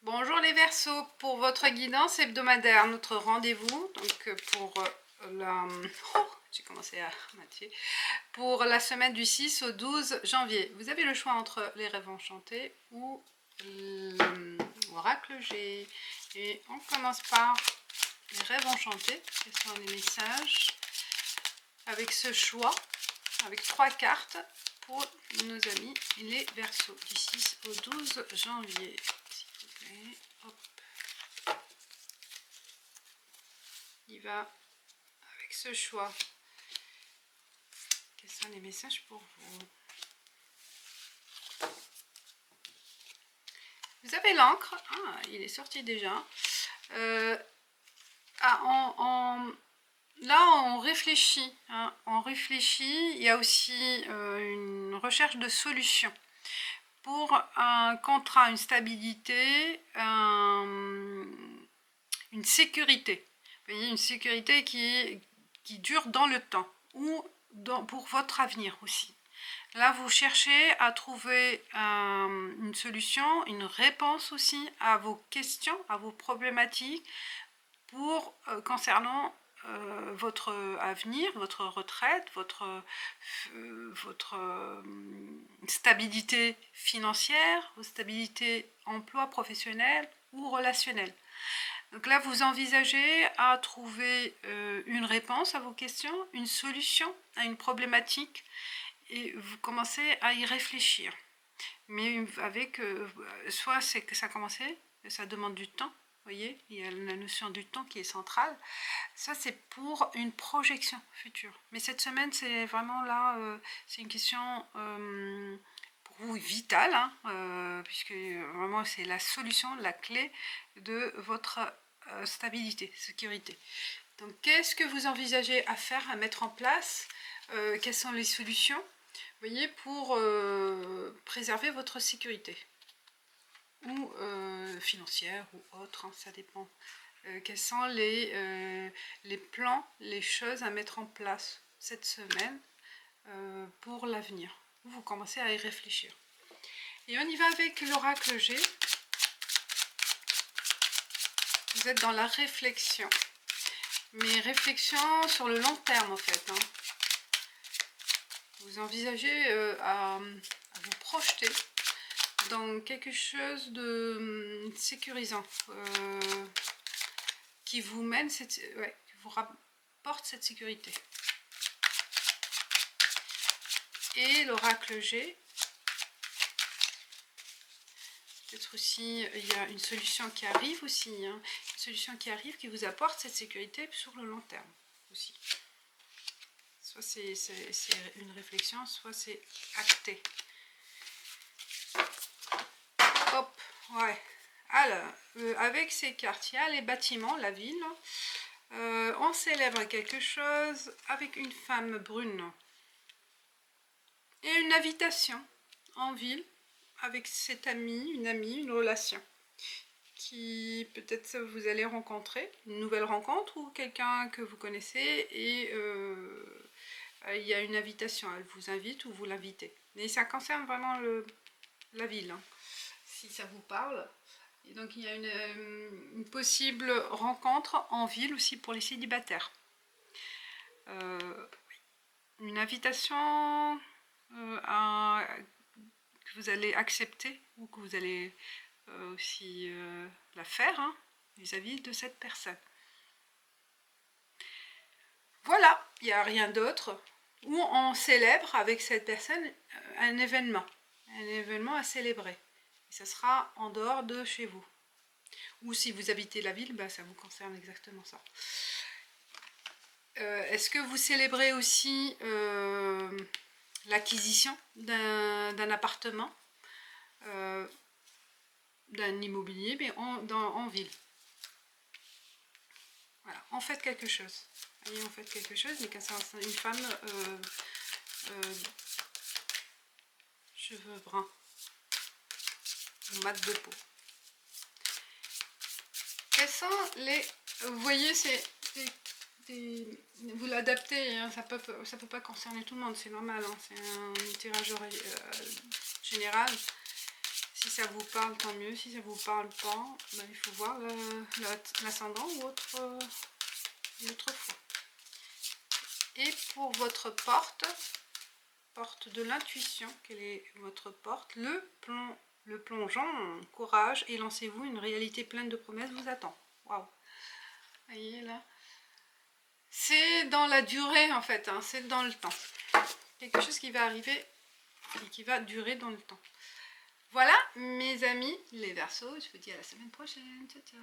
Bonjour les Verseaux, pour votre guidance hebdomadaire, notre rendez-vous, donc pour la... Oh, j'ai commencé à matcher. Pour la semaine du 6 au 12 janvier. Vous avez le choix entre les rêves enchantés ou l'oracle G. Et on commence par les rêves enchantés, quels sont les messages, avec ce choix, avec 3 cartes pour nos amis les Verseaux, du 6 au 12 janvier. Et hop. Il va avec ce choix. Quels sont les messages pour vous? Vous avez l'encre. Ah, il est sorti déjà. Là, on réfléchit. Hein, on réfléchit. Il y a aussi une recherche de solution pour un contrat, une stabilité, une sécurité. Vous voyez, une sécurité qui dure dans le temps ou pour votre avenir aussi. Là, vous cherchez à trouver une solution, une réponse aussi à vos questions, à vos problématiques concernant votre avenir, votre retraite, votre stabilité financière, votre stabilité emploi professionnel ou relationnel. Donc là, vous envisagez à trouver une réponse à vos questions, une solution à une problématique, et vous commencez à y réfléchir. Mais avec, soit c'est que ça a commencé, ça demande du temps, vous voyez, il y a la notion du temps qui est centrale. Ça, c'est pour une projection future. Mais cette semaine, c'est vraiment là, c'est une question pour vous vitale, hein, puisque vraiment c'est la solution, la clé de votre stabilité, sécurité. Donc, qu'est-ce que vous envisagez à faire, à mettre en place? Quelles sont les solutions, vous voyez, pour préserver votre sécurité, ou financière ou autre, hein, ça dépend. Quels sont les plans, les choses à mettre en place cette semaine pour l'avenir? Vous commencez à y réfléchir. Et on y va avec l'oracle G. Vous êtes dans la réflexion. Mais réflexion sur le long terme en fait. Hein. Vous envisagez à vous projeter dans quelque chose de sécurisant qui vous mène, qui vous rapporte cette sécurité. Et l'oracle G, peut-être aussi il y a une solution qui arrive aussi, hein, une solution qui arrive qui vous apporte cette sécurité sur le long terme aussi. Soit c'est une réflexion, soit c'est acté. Hop, ouais. Alors, avec ces cartes, il y a les bâtiments, la ville. On célèbre quelque chose avec une femme brune. Et une invitation en ville avec cet ami, une relation qui peut-être vous allez rencontrer, une nouvelle rencontre ou quelqu'un que vous connaissez et il y a une invitation, elle vous invite ou vous l'invitez. Mais ça concerne vraiment la ville, hein, si ça vous parle. Et donc il y a une possible rencontre en ville aussi pour les célibataires. Une invitation que vous allez accepter ou que vous allez aussi la faire vis-à-vis de cette personne. Voilà, il n'y a rien d'autre. Où on célèbre avec cette personne un événement à célébrer. Et ça sera en dehors de chez vous. Ou si vous habitez la ville, bah, ça vous concerne exactement ça. Est-ce que vous célébrez aussi l'acquisition d'un appartement, d'un immobilier, mais en ville? Voilà, en faites quelque chose. Voyez, en faites quelque chose, mais quand c'est une femme cheveux bruns ou mat de peau. Quels sont les... Vous voyez, c'est vous l'adaptez, hein, ça peut pas concerner tout le monde, c'est normal, hein, c'est un tirage général. Si ça vous parle, tant mieux. Si ça vous parle pas, ben, il faut voir l'ascendant ou autre fois. Et pour votre porte de l'intuition, quelle est votre porte? Le plongeon, courage et lancez-vous, une réalité pleine de promesses vous attend. Waouh! Vous voyez là? C'est dans la durée en fait, hein, c'est dans le temps. Quelque chose qui va arriver et qui va durer dans le temps. Voilà mes amis les Verseaux, je vous dis à la semaine prochaine. Ciao, ciao.